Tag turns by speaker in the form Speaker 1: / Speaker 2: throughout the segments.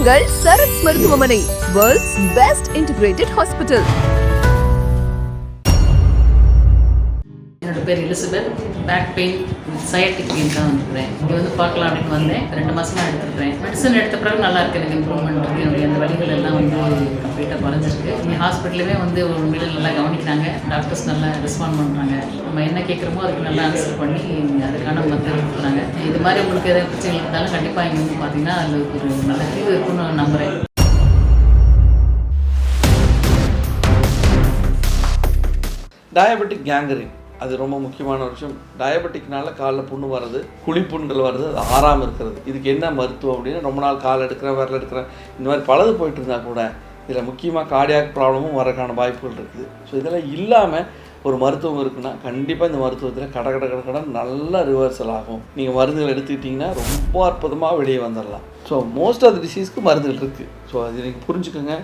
Speaker 1: உங்கள் சரத் மருத்துவமனை, world's best integrated hospital.
Speaker 2: என்னோட பேர் எலிசபெத். பேக் பெயின் சையாட்டிக் பெயின் தான் வந்துருக்கிறேன். இங்கே வந்து பார்க்கலாம் அப்படின்னு வந்தேன். 2 மாதமாக எடுத்துருக்கிறேன். மெடிசன் எடுத்த பிறகு நல்லா இருக்குது. எனக்கு இம்ப்ரூவ்மெண்ட் இருக்குது. என்னுடைய அந்த வலிகள் எல்லாம் வந்து கம்ப்ளீட்டாக குறைஞ்சிருக்கு. இங்கே ஹாஸ்பிட்டலுமே வந்து உண்மையில நல்லா கவனிக்கிறாங்க. டாக்டர்ஸ் நல்லா ரெஸ்பாண்ட் பண்ணுறாங்க. நம்ம என்ன கேட்குறோமோ அதுக்கு நல்லா ஆன்சர் பண்ணி அதுக்கான மருந்து கொடுக்குறாங்க. இது மாதிரி உங்களுக்கு எதாவது பிரச்சனை இருந்தாலும் கண்டிப்பாக இங்கே வந்து பார்த்தீங்கன்னா அது ஒரு நல்ல தீர்வு இருக்குன்னு நான் நம்புகிறேன்.
Speaker 3: டயபெட்டிக் கேங்கரின் அது ரொம்ப முக்கியமான ஒரு விஷயம். டயபெட்டிக்னால காலில் புண்ணு வர்றது, குழிப்புண்கள் வருது, அது ஆறாமல் இருக்கிறது. இதுக்கு என்ன மருத்துவம் அப்படின்னா, ரொம்ப நாள் கால் எடுக்கிறேன், விரல் எடுக்கிறேன், இந்த மாதிரி பலது போயிட்டு இருந்தால் கூட இதில் முக்கியமாக கார்டியாக் ப்ராப்ளமும் வரக்கான வாய்ப்புகள் இருக்குது. ஸோ இதெல்லாம் இல்லாமல் ஒரு மருத்துவம் இருக்குன்னா கண்டிப்பாக இந்த மருத்துவத்தில் கடன் நல்லா ரிவர்சல் ஆகும். நீங்கள் மருந்துகள் எடுத்துக்கிட்டிங்கன்னா ரொம்ப அற்புதமாக வெளியே வந்துடலாம். ஸோ மோஸ்ட் ஆஃப் த டிசீஸ்க்கு மருந்துகள் இருக்குது. ஸோ அது நீங்கள் புரிஞ்சுக்கோங்க.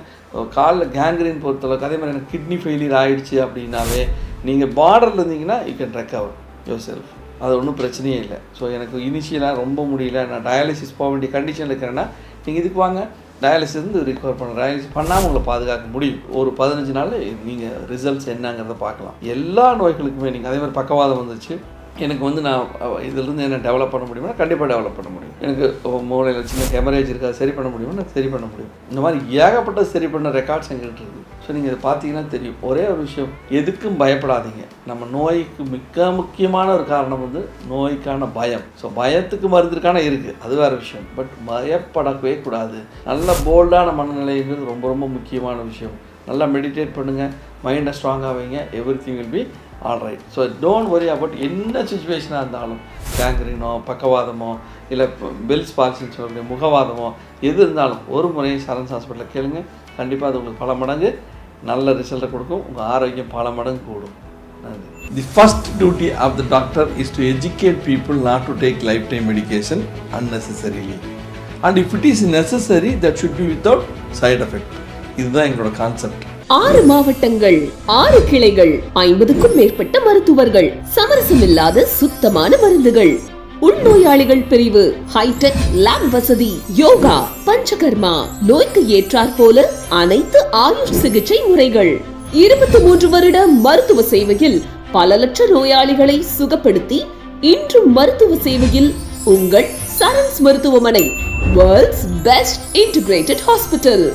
Speaker 3: காலில் கேங்க்ரீன் பொறுத்தளவுக்கு அதே மாதிரி எனக்கு கிட்னி ஃபெயிலியர் ஆகிடுச்சு அப்படின்னாவே நீங்கள் பார்டரில் இருந்தீங்கன்னா you can recover your self. அது ஒன்றும் பிரச்சனையே இல்லை. ஸோ எனக்கு இனிஷியலாக ரொம்ப முடியல, நான் டயாலிசிஸ் போக வேண்டிய கண்டிஷனில் இருக்கிறேன்னா நீங்கள் இதுக்கு வாங்க, டயாலிசிஸ் வந்து ரிகவர் பண்ண, டயாலிசிஸ் பண்ணாமல் உங்களை பாதுகாக்க முடியும். ஒரு 15 நாள் நீங்கள் ரிசல்ட்ஸ் என்னங்கிறத பார்க்கலாம். எல்லா நோய்களுக்குமே நீங்கள் அதே மாதிரி பக்கவாதம் வந்துச்சு, எனக்கு வந்து நான் இதிலிருந்து என்ன டெவலப் பண்ண முடியும்னா கண்டிப்பாக டெவலப் பண்ண முடியும். எனக்கு மூளையில் சின்ன ஹெமரேஜ் இருக்கா சரி பண்ண முடியும்னா சரி பண்ண முடியும். இந்த மாதிரி ஏகப்பட்ட சரி பண்ண ரெக்கார்ட்ஸ் எங்கிட்ட இருக்குது. ஸோ நீங்கள் இதை பார்த்தீங்கன்னா தெரியும். ஒரே ஒரு விஷயம், எதுக்கும் பயப்படாதீங்க. நம்ம நோய்க்கு மிக முக்கியமான ஒரு காரணம் வந்து நோய்க்கான பயம். ஸோ பயத்துக்கு மருந்துக்கான இருக்குது, அது வேறு விஷயம். பட் பயப்படவே கூடாது. நல்ல போல்டான மனநிலைங்கிறது ரொம்ப ரொம்ப முக்கியமான விஷயம். நல்லா மெடிடேட் பண்ணுங்கள், மைண்டை ஸ்ட்ராங்காக வைங்க, everything will be alright. So don't worry about என்ன சுச்சுவேஷனாக இருந்தாலும், கேங்க்ரீனோ பக்கவாதமோ இல்லை பெல்ஸ் பால்சின்னு சொல்லக்கூடிய முகவாதமோ எது இருந்தாலும் ஒரு முறை சரண்ஸ் ஹாஸ்பிட்டலில் கேளுங்க. கண்டிப்பாக அது உங்களுக்கு பல மடங்கு நல்ல ரிசல்ட்டை கொடுக்கும். உங்கள் ஆரோக்கியம் பல மடங்கு கூடும். நன்றி. The first duty of the doctor is to educate people not to take lifetime medication unnecessarily. And if it is necessary, that should be without side effect. இதுதான் எங்களோட கான்செப்ட்.
Speaker 4: 6 மாவட்டங்கள், 6 கிளைகள், 50க்கும் மேற்பட்ட மருத்துவர்கள், சமரசமில்லாத சுத்தமான மருந்துகள், உள்நோயாளிகள் பிரிவு, ஹைடெக் லேப் வசதி, யோகா, பஞ்சகர்மா, நோய்க்கு ஏற்றாற் போல அனைத்து ஆயுஷ் சிகிச்சை முறைகள், 23 வருட மருத்துவ சேவையில் பல லட்ச நோயாளிகளை சுகப்படுத்தி இன்றும் மருத்துவ சேவையில் உங்கள் சரண்ஸ் மருத்துவமனை, வேர்ல்ட்ஸ் பெஸ்ட் இன்டிகிரேட்டட் ஹாஸ்பிட்டல்.